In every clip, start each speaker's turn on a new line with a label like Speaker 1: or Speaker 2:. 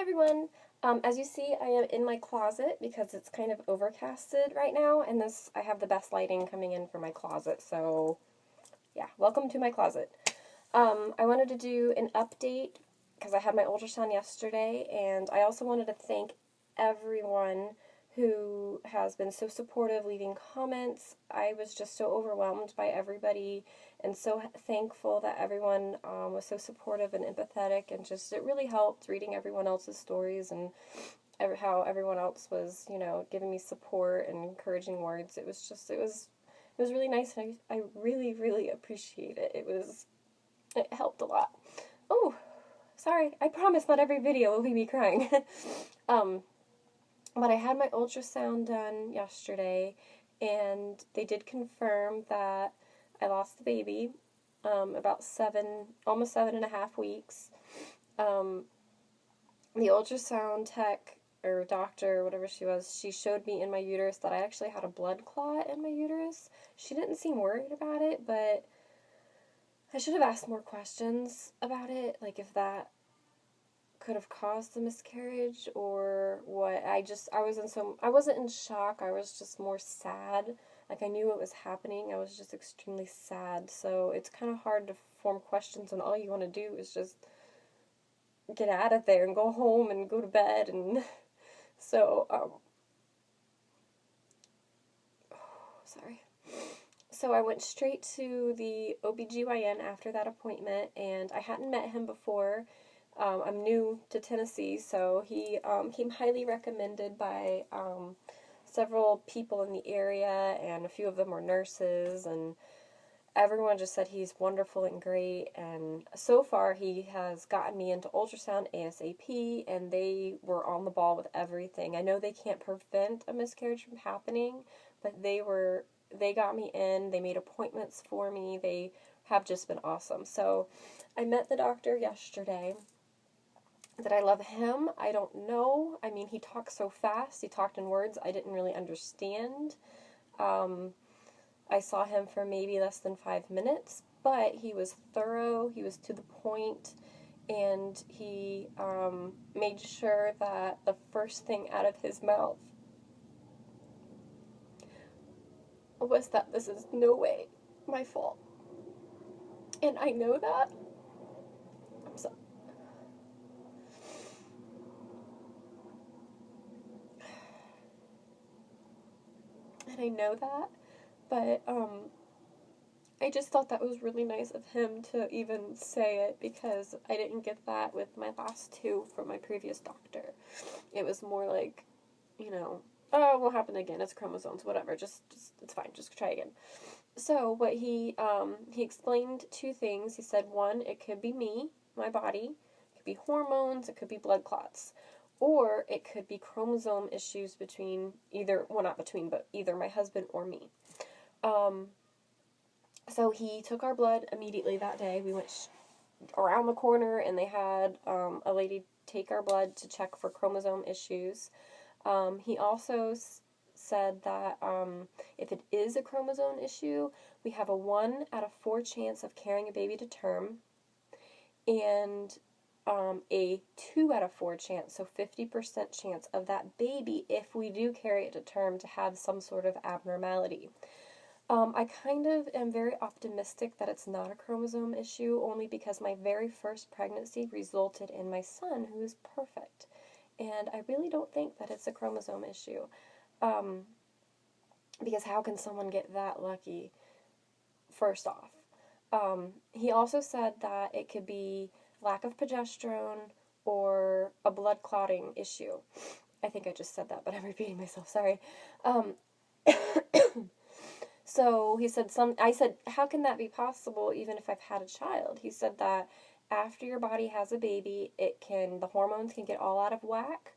Speaker 1: everyone. As you see, I am in my closet because it's kind of overcasted right now, and I have the best lighting coming in from my closet, so yeah, welcome to my closet. I wanted to do an update because I had my ultrasound yesterday, and I also wanted to thank everyone who has been so supportive, leaving comments. I was just so overwhelmed by everybody and so thankful that everyone was so supportive and empathetic, and just it really helped reading everyone else's stories and how everyone else was, giving me support and encouraging words. It was really nice, and I really, really appreciate it. It helped a lot. Oh, sorry, I promise not every video will be me crying. But I had my ultrasound done yesterday, and they did confirm that I lost the baby about almost 7.5 weeks. The ultrasound tech or doctor, whatever she was, she showed me in my uterus that I actually had a blood clot in my uterus. She didn't seem worried about it, but I should have asked more questions about it, like if that could have caused the miscarriage or what. I wasn't in shock, I was just more sad. Like, I knew what was happening, I was just extremely sad, so it's kind of hard to form questions when all you want to do is just get out of there and go home and go to bed, and so, sorry. So I went straight to the OBGYN after that appointment, and I hadn't met him before. I'm new to Tennessee, so he came highly recommended by several people in the area, and a few of them were nurses, and everyone just said he's wonderful and great, and so far he has gotten me into ultrasound ASAP, and they were on the ball with everything. I know they can't prevent a miscarriage from happening, but they got me in, they made appointments for me, they have just been awesome. So I met the doctor yesterday. Did I love him? I don't know. I mean, he talked so fast. He talked in words I didn't really understand. I saw him for maybe less than 5 minutes, but he was thorough, he was to the point, and he made sure that the first thing out of his mouth was that this is no way my fault. And I know that. I'm sorry. And I know that, but I just thought that was really nice of him to even say it, because I didn't get that with my last two from my previous doctor. It was more like, oh, it will happen again, it's chromosomes, whatever, just it's fine, just try again. So what he explained two things. He said, one, it could be me, my body, it could be hormones, it could be blood clots, or it could be chromosome issues between either my husband or me. So he took our blood immediately that day. We went around the corner, and they had a lady take our blood to check for chromosome issues. He also said that if it is a chromosome issue, we have a 1 out of 4 chance of carrying a baby to term, and a 2 out of 4 chance, so 50% chance of that baby, if we do carry it to term, to have some sort of abnormality. I kind of am very optimistic that it's not a chromosome issue, only because my very first pregnancy resulted in my son, who is perfect. And I really don't think that it's a chromosome issue. Because how can someone get that lucky, first off? He also said that it could be lack of progesterone or a blood clotting issue. I think I just said that, but I'm repeating myself, sorry. So he said I said, how can that be possible even if I've had a child? He said that after your body has a baby, the hormones can get all out of whack,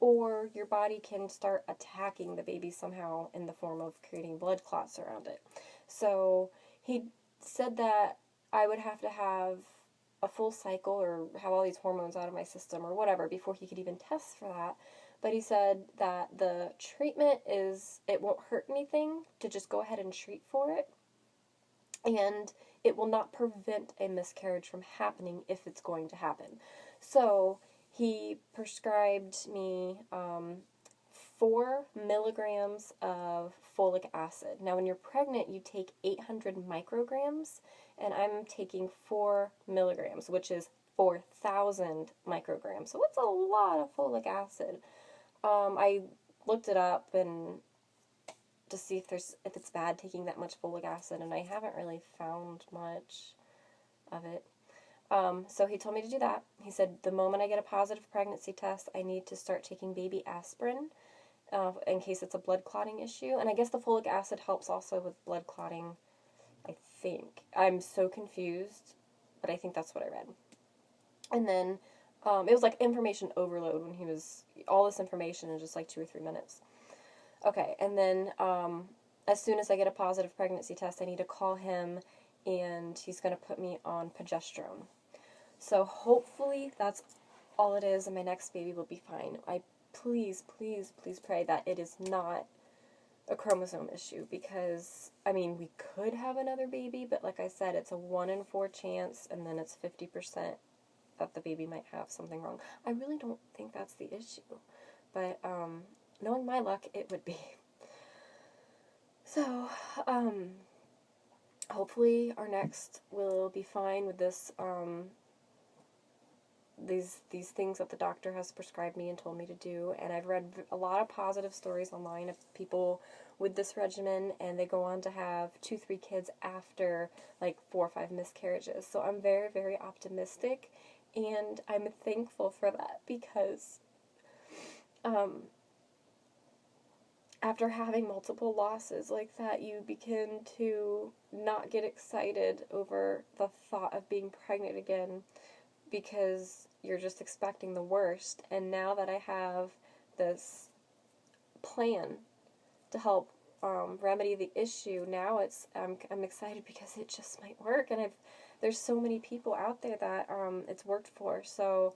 Speaker 1: or your body can start attacking the baby somehow in the form of creating blood clots around it. So he said that I would have to have a full cycle or have all these hormones out of my system or whatever before he could even test for that. But he said that the treatment it won't hurt anything to just go ahead and treat for it, and it will not prevent a miscarriage from happening if it's going to happen. So he prescribed me 4 milligrams of folic acid. Now, when you're pregnant, you take 800 micrograms, and I'm taking 4 milligrams, which is 4,000 micrograms. So it's a lot of folic acid. I looked it up and to see if it's bad taking that much folic acid, and I haven't really found much of it. So he told me to do that. He said the moment I get a positive pregnancy test, I need to start taking baby aspirin in case it's a blood clotting issue. And I guess the folic acid helps also with blood clotting, I think. I'm so confused, but I think that's what I read. And then it was like information overload when he was, all this information in just like 2 or 3 minutes. Okay, and then as soon as I get a positive pregnancy test, I need to call him, and he's going to put me on progesterone. So hopefully that's all it is, and my next baby will be fine. I please, please, please pray that it is not a chromosome issue, because, I mean, we could have another baby, but like I said, it's a 1 in 4 chance, and then it's 50% that the baby might have something wrong. I really don't think that's the issue, but knowing my luck, it would be. So, hopefully our next will be fine with this, these things that the doctor has prescribed me and told me to do, and I've read a lot of positive stories online of people with this regimen, and they go on to have 2-3 kids after like 4 or 5 miscarriages. So I'm very, very optimistic, and I'm thankful for that, because after having multiple losses like that, you begin to not get excited over the thought of being pregnant again, because you're just expecting the worst. And now that I have this plan to help remedy the issue, now I'm excited because it just might work, and there's so many people out there that it's worked for, so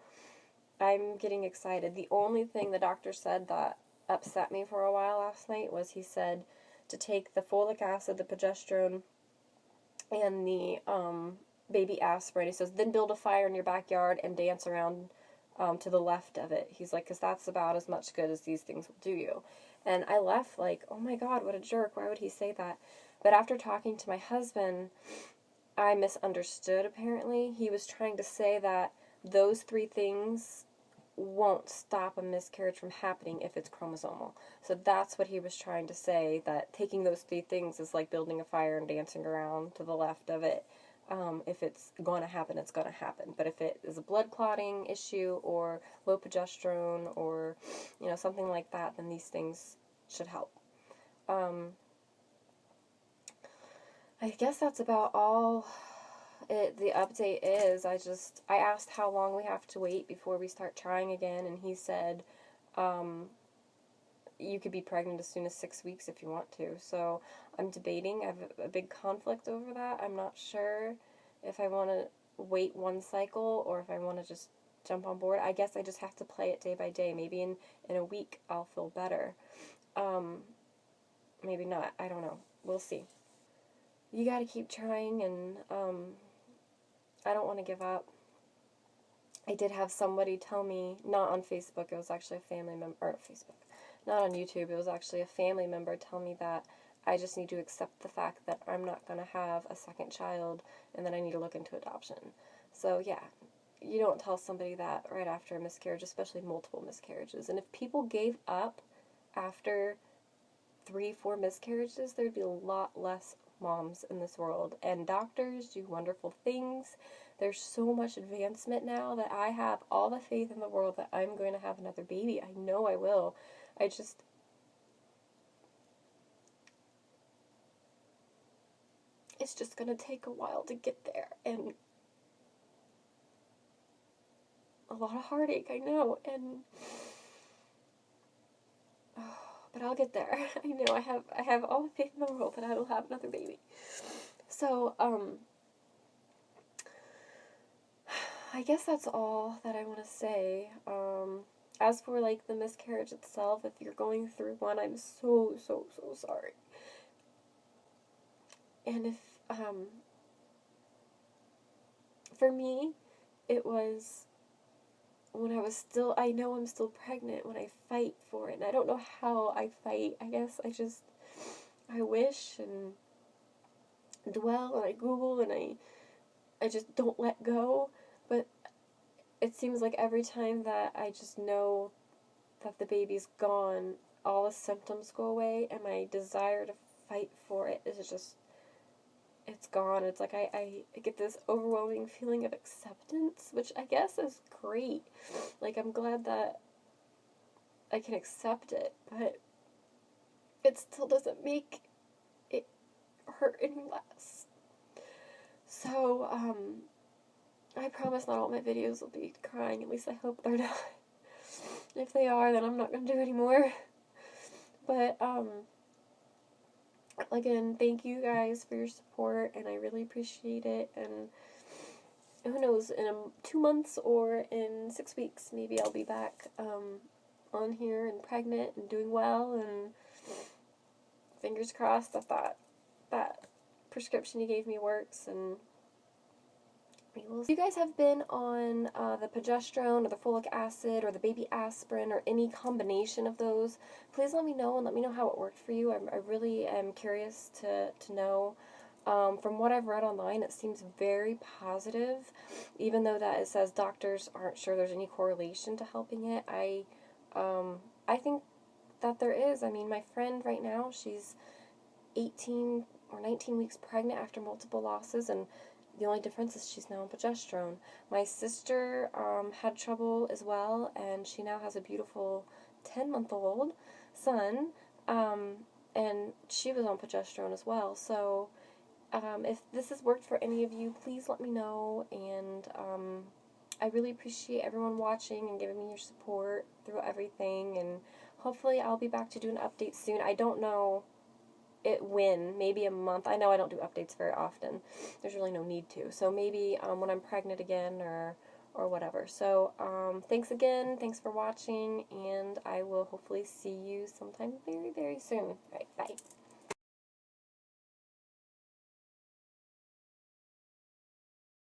Speaker 1: I'm getting excited. The only thing the doctor said that upset me for a while last night was he said to take the folic acid, the progesterone, and the baby aspirin. He says, then build a fire in your backyard and dance around to the left of it. He's like, because that's about as much good as these things will do you. And I left like, oh my God, what a jerk. Why would he say that? But after talking to my husband, I misunderstood, apparently. He was trying to say that those 3 things won't stop a miscarriage from happening if it's chromosomal. So that's what he was trying to say, that taking those 3 things is like building a fire and dancing around to the left of it. If it's going to happen, it's going to happen. But if it is a blood clotting issue or low progesterone or, something like that, then these things should help. I guess that's about all the update is. I asked how long we have to wait before we start trying again, and he said you could be pregnant as soon as 6 weeks if you want to. So I'm debating. I have a big conflict over that. I'm not sure if I want to wait 1 cycle or if I want to just jump on board. I guess I just have to play it day by day. Maybe in a week I'll feel better. Maybe not. I don't know. We'll see. You gotta keep trying, and I don't want to give up. I did have somebody tell me, not on Facebook, it was actually a family member, or Facebook, not on YouTube, it was actually a family member tell me that I just need to accept the fact that I'm not going to have a second child, and that I need to look into adoption. So yeah, you don't tell somebody that right after a miscarriage, especially multiple miscarriages. And if people gave up after 3-4 miscarriages, there'd be a lot less moms in this world, and doctors do wonderful things. There's so much advancement now that I have all the faith in the world that I'm going to have another baby. I know I will. It's just going to take a while to get there, and a lot of heartache, I know, and but I'll get there. I know I have all the faith in the world that I will have another baby. So, I guess that's all that I want to say. As for, like, the miscarriage itself, if you're going through one, I'm so, so, so sorry. And if, for me, it was when I know I'm still pregnant when I fight for it. And I don't know how I fight. I guess I wish and dwell and I Google and I just don't let go. But it seems like every time that I just know that the baby's gone, all the symptoms go away and my desire to fight for it is just, it's gone. It's like I get this overwhelming feeling of acceptance, which I guess is great. Like, I'm glad that I can accept it, but it still doesn't make it hurt any less. So, I promise not all my videos will be crying. At least I hope they're not. If they are, then I'm not going to do any more. But, again, thank you guys for your support, and I really appreciate it, and who knows, in 2 months or in 6 weeks, maybe I'll be back, on here and pregnant and doing well, and fingers crossed that prescription you gave me works, and if you guys have been on the progesterone or the folic acid or the baby aspirin or any combination of those, please let me know and let me know how it worked for you. I really am curious to know. From what I've read online, it seems very positive, even though that it says doctors aren't sure there's any correlation to helping it. I think that there is. I mean, my friend right now, she's 18 or 19 weeks pregnant after multiple losses, and the only difference is she's now on progesterone. My sister had trouble as well, and she now has a beautiful 10-month-old son, and she was on progesterone as well. So if this has worked for any of you, please let me know, and I really appreciate everyone watching and giving me your support through everything, and hopefully I'll be back to do an update soon. I don't know when, maybe a month. I know I don't do updates very often. There's really no need to. So maybe when I'm pregnant again or whatever. So thanks again. Thanks for watching, and I will hopefully see you sometime very, very soon. All right, bye.